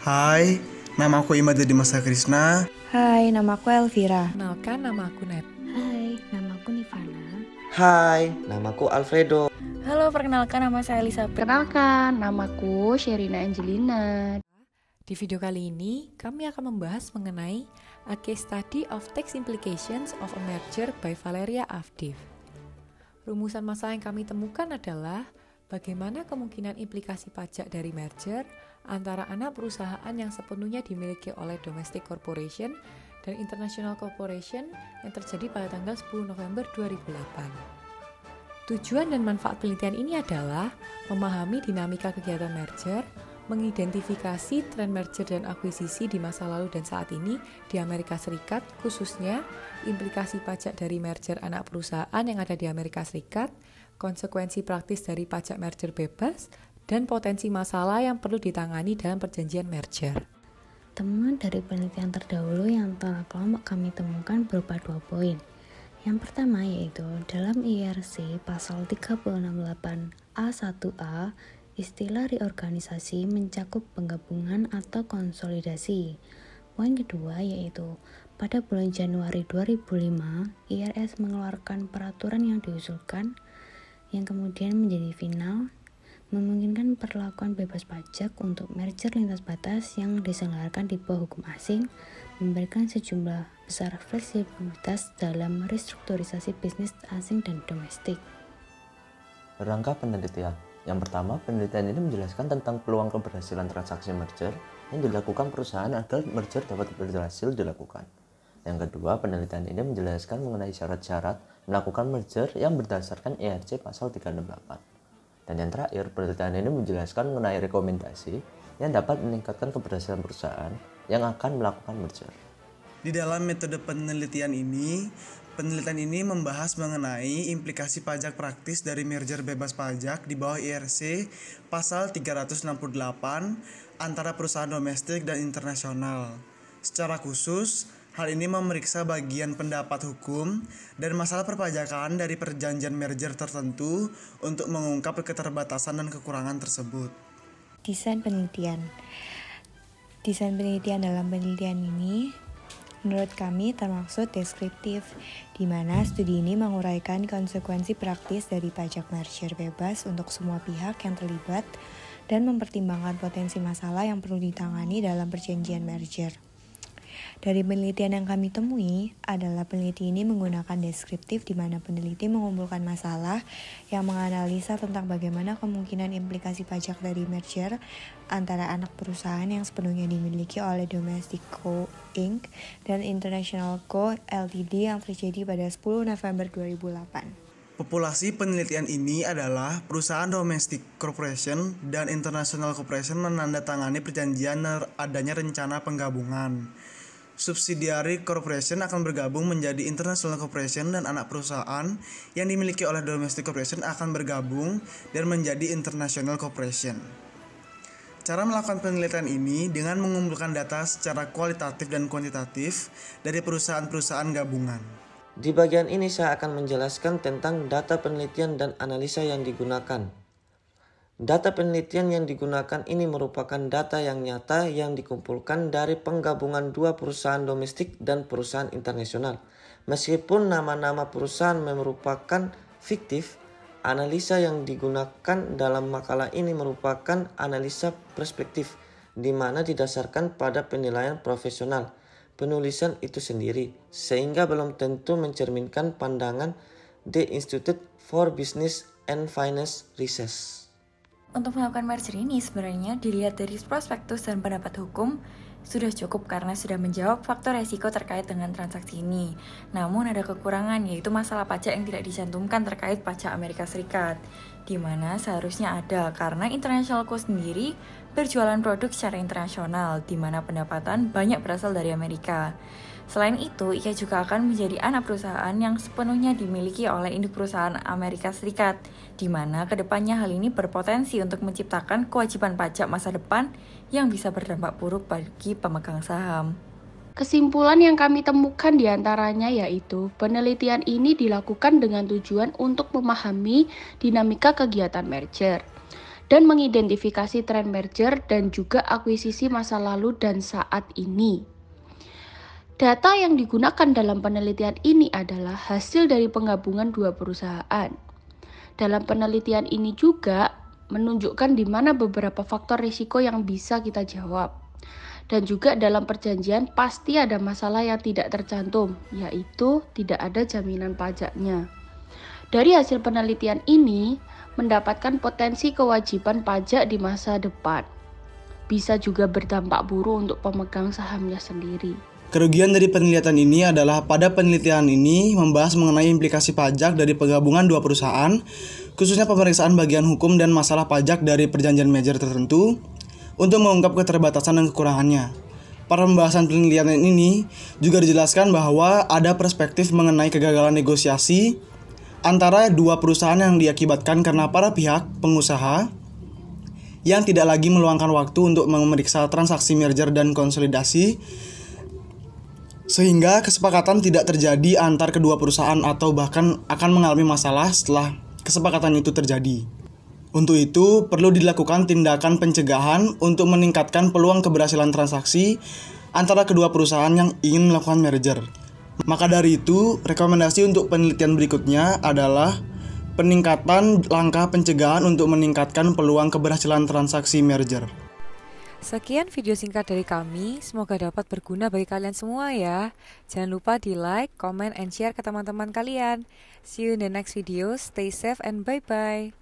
Hai, nama aku Imad Dimas Krisna. Hai, nama aku Elvira. Kenalkan, nama aku Net. Hai, nama aku Nivana. Hai, namaku Alfredo. Halo, perkenalkan nama saya Elizabeth. Perkenalkan, namaku Sherina Angelina. Di video kali ini, kami akan membahas mengenai A Case Study of Tax Implications of a Merger by Valeria Avdiv. Rumusan masalah yang kami temukan adalah bagaimana kemungkinan implikasi pajak dari merger antara anak perusahaan yang sepenuhnya dimiliki oleh domestic corporation dan international corporation yang terjadi pada tanggal 10 November 2008. Tujuan dan manfaat penelitian ini adalah memahami dinamika kegiatan merger, mengidentifikasi tren merger dan akuisisi di masa lalu dan saat ini di Amerika Serikat, khususnya implikasi pajak dari merger anak perusahaan yang ada di Amerika Serikat, konsekuensi praktis dari pajak merger bebas, dan potensi masalah yang perlu ditangani dalam perjanjian merger. Temuan dari penelitian terdahulu yang telah kelompok kami temukan berupa 2 poin. Yang pertama yaitu dalam IRC pasal 368A1A, istilah reorganisasi mencakup penggabungan atau konsolidasi. Poin kedua yaitu pada bulan Januari 2005, IRS mengeluarkan peraturan yang diusulkan yang kemudian menjadi final, memungkinkan perlakuan bebas pajak untuk merger lintas batas yang diselenggarakan di bawah hukum asing, memberikan sejumlah besar fleksibilitas dalam restrukturisasi bisnis asing dan domestik. Rangka penelitian. Yang pertama, penelitian ini menjelaskan tentang peluang keberhasilan transaksi merger yang dilakukan perusahaan agar merger dapat berhasil dilakukan. Yang kedua, penelitian ini menjelaskan mengenai syarat-syarat melakukan merger yang berdasarkan IRC pasal 368. Dan yang terakhir, penelitian ini menjelaskan mengenai rekomendasi yang dapat meningkatkan keberhasilan perusahaan yang akan melakukan merger. Di dalam metode penelitian ini membahas mengenai implikasi pajak praktis dari merger bebas pajak di bawah IRC pasal 368 antara perusahaan domestik dan internasional. Secara khusus, hal ini memeriksa bagian pendapat hukum dan masalah perpajakan dari perjanjian merger tertentu untuk mengungkap keterbatasan dan kekurangan tersebut. Desain penelitian dalam penelitian ini menurut kami termaksud deskriptif, di mana studi ini menguraikan konsekuensi praktis dari pajak merger bebas untuk semua pihak yang terlibat dan mempertimbangkan potensi masalah yang perlu ditangani dalam perjanjian merger. Dari penelitian yang kami temui adalah peneliti ini menggunakan deskriptif di mana peneliti mengumpulkan masalah yang menganalisa tentang bagaimana kemungkinan implikasi pajak dari merger antara anak perusahaan yang sepenuhnya dimiliki oleh Domestic Co. Inc. dan International Co. Ltd. yang terjadi pada 10 November 2008. Populasi penelitian ini adalah perusahaan domestic corporation dan international corporation menandatangani perjanjian adanya rencana penggabungan. Subsidiary corporation akan bergabung menjadi international corporation dan anak perusahaan yang dimiliki oleh domestic corporation akan bergabung dan menjadi international corporation. Cara melakukan penelitian ini dengan mengumpulkan data secara kualitatif dan kuantitatif dari perusahaan-perusahaan gabungan. Di bagian ini saya akan menjelaskan tentang data penelitian dan analisa yang digunakan. Data penelitian yang digunakan ini merupakan data yang nyata yang dikumpulkan dari penggabungan 2 perusahaan domestik dan perusahaan internasional. Meskipun nama-nama perusahaan merupakan fiktif, analisa yang digunakan dalam makalah ini merupakan analisa perspektif, di mana didasarkan pada penilaian profesional penulisan itu sendiri, sehingga belum tentu mencerminkan pandangan The Institute for Business and Finance Research. Untuk melakukan merger ini sebenarnya dilihat dari prospektus dan pendapat hukum sudah cukup karena sudah menjawab faktor resiko terkait dengan transaksi ini. Namun ada kekurangan yaitu masalah pajak yang tidak dicantumkan terkait pajak Amerika Serikat, di mana seharusnya ada karena International Co sendiri berjualan produk secara internasional, di mana pendapatan banyak berasal dari Amerika. Selain itu, ia juga akan menjadi anak perusahaan yang sepenuhnya dimiliki oleh induk perusahaan Amerika Serikat, di mana kedepannya hal ini berpotensi untuk menciptakan kewajiban pajak masa depan yang bisa berdampak buruk bagi pemegang saham. Kesimpulan yang kami temukan diantaranya yaitu penelitian ini dilakukan dengan tujuan untuk memahami dinamika kegiatan merger. dan mengidentifikasi tren merger dan juga akuisisi masa lalu dan saat ini. Data yang digunakan dalam penelitian ini adalah hasil dari penggabungan dua perusahaan. Dalam penelitian ini juga menunjukkan di mana beberapa faktor risiko yang bisa kita jawab. Dan juga dalam perjanjian pasti ada masalah yang tidak tercantum, yaitu tidak ada jaminan pajaknya. Dari hasil penelitian ini, mendapatkan potensi kewajiban pajak di masa depan. Bisa juga berdampak buruk untuk pemegang sahamnya sendiri. Kerugian dari penelitian ini adalah pada penelitian ini membahas mengenai implikasi pajak dari penggabungan dua perusahaan, khususnya pemeriksaan bagian hukum dan masalah pajak dari perjanjian merger tertentu, untuk mengungkap keterbatasan dan kekurangannya. Pada pembahasan penelitian ini juga dijelaskan bahwa ada perspektif mengenai kegagalan negosiasi antara dua perusahaan yang diakibatkan karena para pihak pengusaha yang tidak lagi meluangkan waktu untuk memeriksa transaksi merger dan konsolidasi, sehingga kesepakatan tidak terjadi antar kedua perusahaan atau bahkan akan mengalami masalah setelah kesepakatan itu terjadi. Untuk itu, perlu dilakukan tindakan pencegahan untuk meningkatkan peluang keberhasilan transaksi antara kedua perusahaan yang ingin melakukan merger. Maka dari itu, rekomendasi untuk penelitian berikutnya adalah peningkatan langkah pencegahan untuk meningkatkan peluang keberhasilan transaksi merger. Sekian video singkat dari kami, semoga dapat berguna bagi kalian semua ya. Jangan lupa di like, comment, and share ke teman-teman kalian. See you in the next video, stay safe and bye-bye.